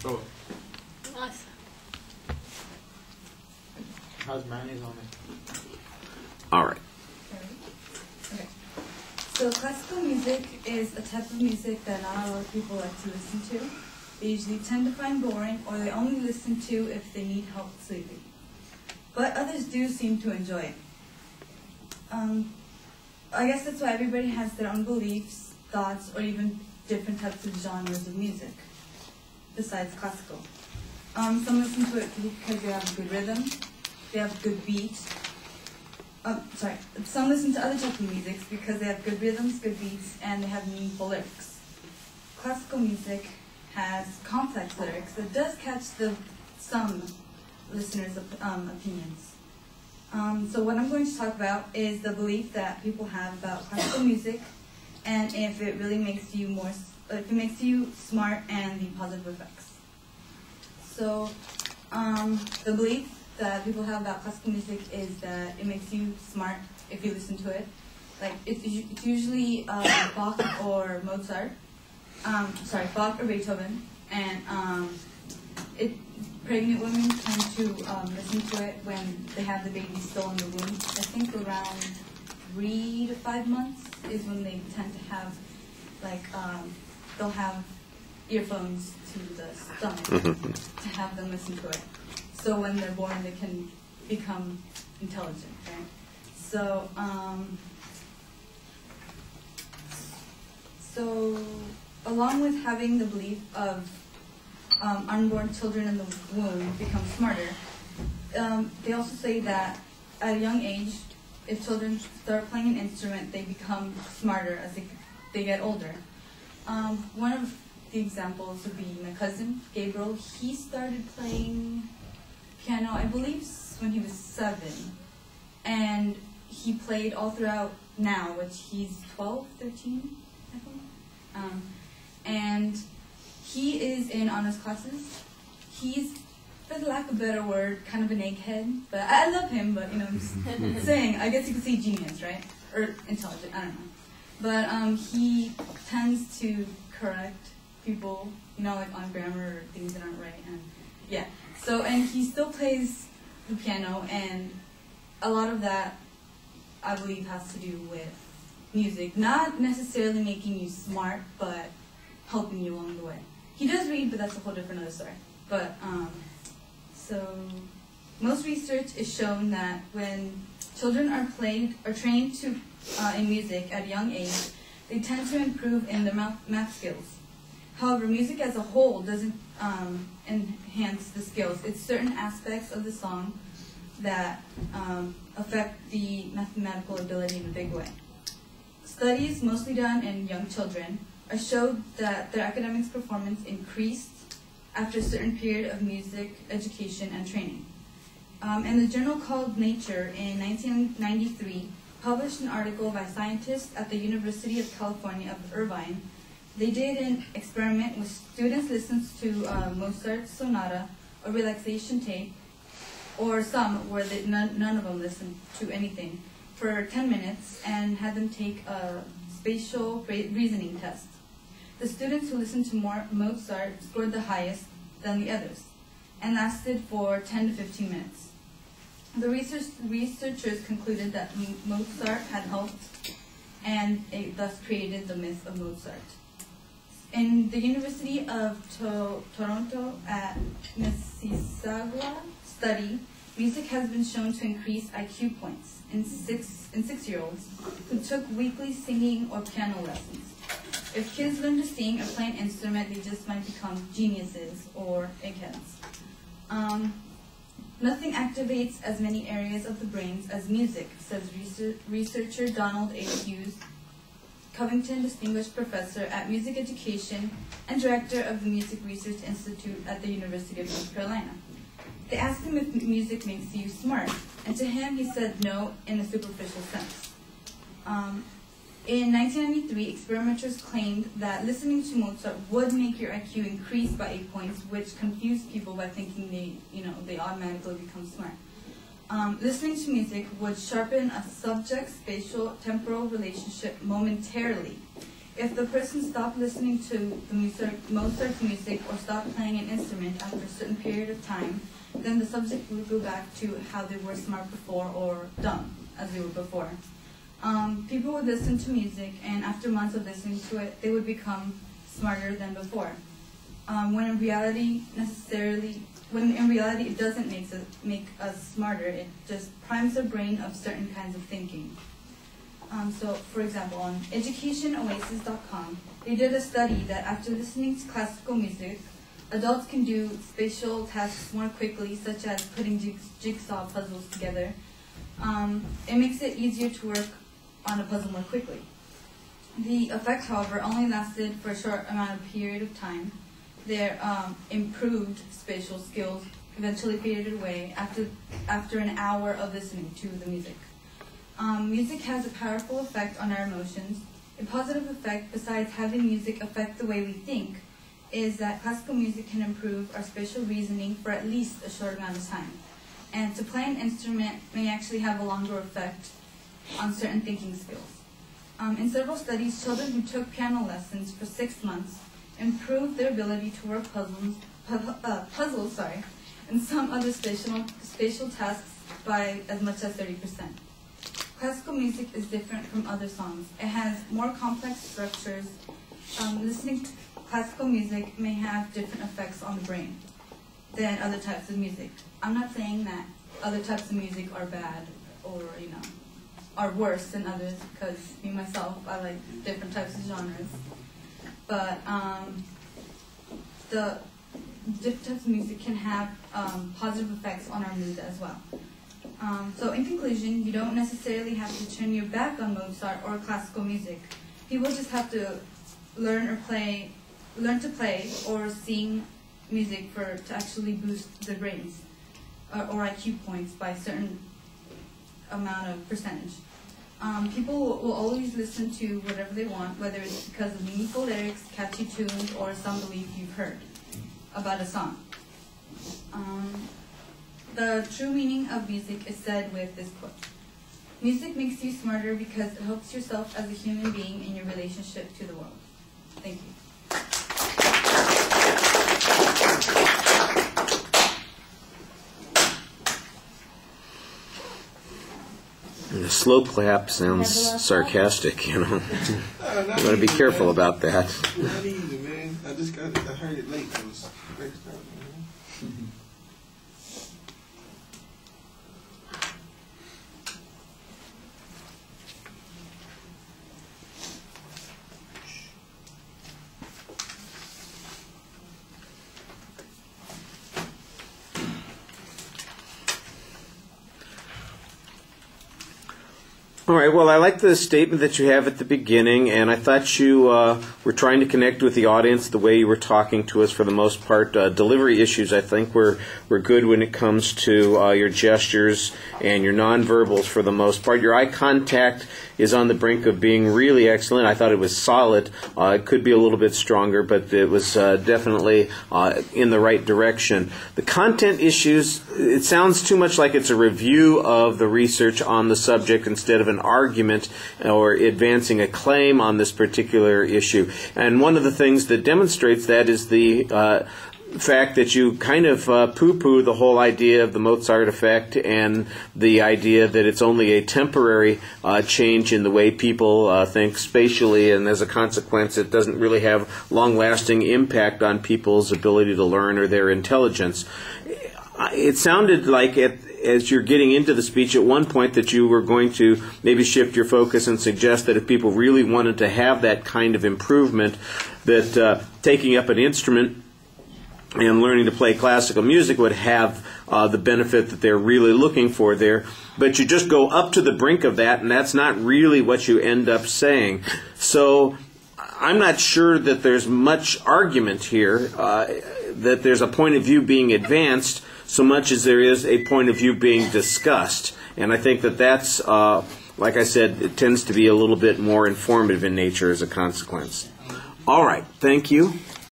Oh, Nice. how's mayonnaise on it? All right. Okay. So classical music is a type of music that not a lot of people like to listen to. They usually tend to find boring, or they only listen to if they need help sleeping. But others do seem to enjoy it. I guess that's why everybody has their own beliefs, thoughts, or even different types of genres of music, besides classical. Some listen to it because they have a good rhythm, they have a good beat. Some listen to other types of music because they have good rhythms, good beats, and they have meaningful lyrics. Classical music has complex lyrics that does catch some listeners' opinions. So what I'm going to talk about is the belief that people have about classical music, and if it really makes you smart and the positive effects. So the belief that people have about classical music is that it makes you smart if you listen to it. Like it's usually Bach or Mozart, Bach or Beethoven, and pregnant women tend to listen to it when they have the baby still in the womb. I think around 3 to 5 months is when they tend to have, they'll have earphones to the stomach to have them listen to it. So when they're born, they can become intelligent, right? So, along with having the belief of unborn children in the womb become smarter, they also say that at a young age, if children start playing an instrument, they become smarter as they get older. One of the examples would be my cousin, Gabriel. He started playing piano, I believe, when he was 7. And he played all throughout now, which he's 12, 13, I think. And he is in honors classes. He's, for the lack of a better word, kind of an egghead. But I love him, but, I'm just saying, I guess you could say genius, right? Or intelligent, I don't know. But he tends to correct people, on grammar or things that aren't right. And yeah. So, and he still plays the piano, and a lot of that, I believe, has to do with music. Not necessarily making you smart, but helping you along the way. He does read, but that's a whole different other story. But, so, most research is shown that when children are trained to in music at a young age, they tend to improve in their math skills. However, music as a whole doesn't enhance the skills. It's certain aspects of the song that affect the mathematical ability in a big way. Studies, mostly done in young children, showed that their academics performance increased after a certain period of music education and training. And the journal called Nature in 1993 published an article by scientists at the University of California of Irvine. They did an experiment with students listened to Mozart's sonata or relaxation tape, or some where none of them listened to anything, for 10 minutes and had them take a spatial reasoning test. The students who listened to more Mozart scored the highest than the others and lasted for 10 to 15 minutes. The researchers concluded that Mozart had helped, and it thus created the myth of Mozart. In the University of Toronto at Mississauga study, music has been shown to increase IQ points in 6-year-olds who took weekly singing or piano lessons. If kids learn to sing or play an instrument, they just might become geniuses or eggheads. Nothing activates as many areas of the brains as music, says researcher Donald A. Hughes, Covington Distinguished Professor at Music Education and Director of the Music Research Institute at the University of North Carolina. They asked him if music makes you smart, and to him he said no in a superficial sense. In 1993, experimenters claimed that listening to Mozart would make your IQ increase by 8 points, which confused people by thinking they automatically become smart. Listening to music would sharpen a subject-spatial temporal relationship momentarily. If the person stopped listening to the Mozart's music or stopped playing an instrument after a certain period of time, then the subject would go back to how they were smart before or dumb as they were before. People would listen to music, and after months of listening to it, they would become smarter than before. When in reality it doesn't make us smarter. It just primes the brain of certain kinds of thinking. So, for example, on educationoasis.com, they did a study that after listening to classical music, adults can do spatial tasks more quickly, such as putting jigsaw puzzles together. It makes it easier to work on a puzzle more quickly. The effect, however, only lasted for a short amount of period of time. Their improved spatial skills eventually faded away after an hour of listening to the music. Music has a powerful effect on our emotions. A positive effect, besides having music affect the way we think, is that classical music can improve our spatial reasoning for at least a short amount of time. And to play an instrument may actually have a longer effect on certain thinking skills. In several studies, children who took piano lessons for 6 months improved their ability to work puzzles, and some other spatial tasks by as much as 30%. Classical music is different from other songs. It has more complex structures. Listening to classical music may have different effects on the brain than other types of music. I'm not saying that other types of music are bad or, are worse than others, because me, myself, I like different types of genres. But the different types of music can have positive effects on our mood as well. So in conclusion, you don't necessarily have to turn your back on Mozart or classical music. People just have to learn to play or sing music to actually boost their brains or IQ points by a certain amount of percentage. People will always listen to whatever they want, whether it's because of meaningful lyrics, catchy tunes, or some belief you've heard about a song. The true meaning of music is said with this quote: "Music makes you smarter because it helps yourself as a human being in your relationship to the world." Thank you. The slow clap sounds sarcastic, You got to be careful about that. Not easy, man. I heard it late. It was great stuff, man. All right, well, I like the statement that you have at the beginning, and I thought you were trying to connect with the audience the way you were talking to us for the most part. Delivery issues, I think, were good when it comes to your gestures and your nonverbals for the most part. Your eye contact is on the brink of being really excellent. I thought it was solid. It could be a little bit stronger, but it was definitely in the right direction. The content issues, it sounds too much like it's a review of the research on the subject instead of an argument or advancing a claim on this particular issue. And one of the things that demonstrates that is the fact that you kind of poo-poo the whole idea of the Mozart effect and the idea that it's only a temporary change in the way people think spatially, and as a consequence it doesn't really have long-lasting impact on people's ability to learn or their intelligence. It sounded like as you're getting into the speech at one point that you were going to maybe shift your focus and suggest that if people really wanted to have that kind of improvement, that taking up an instrument and learning to play classical music would have the benefit that they're really looking for there. But you just go up to the brink of that, and that's not really what you end up saying. So I'm not sure that there's much argument here, that there's a point of view being advanced so much as there is a point of view being discussed. And I think that that's, like I said, it tends to be a little bit more informative in nature as a consequence. All right, thank you.